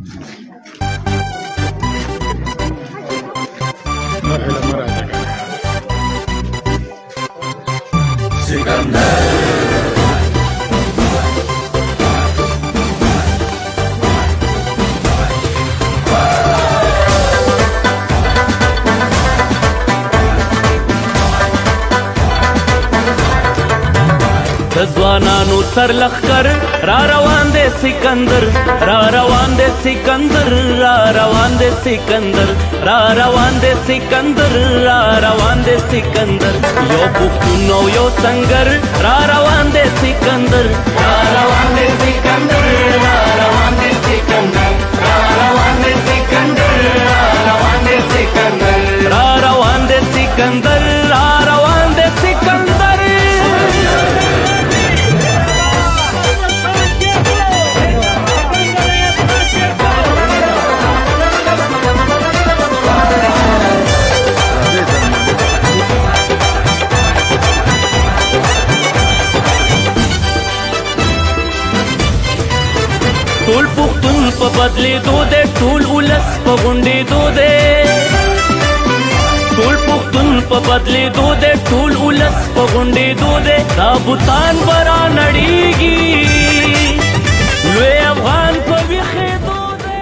د ځوانانو سر لخر را روان دی سکندر، را روان دی سکندر، را روان دی سکندر، را روان دی سکندر، را روان دی سکندر، یو پښتون او یو سنگر را روان دی سکندر، را روان دی سکندر، را روان دی سکندر، را روان دی سکندر، را روان دی سکندر، را روان دی سکندر، را روان دی سکندر. ټول پښتون په بدلېدو دی، ټول ولس په غونډېدو دی، ټول پښتون په بدلېدو دی، ټول ولس په غونډېدو دی، دا بوتان به را نړېږي، لوی افغان په ویښېدو دی.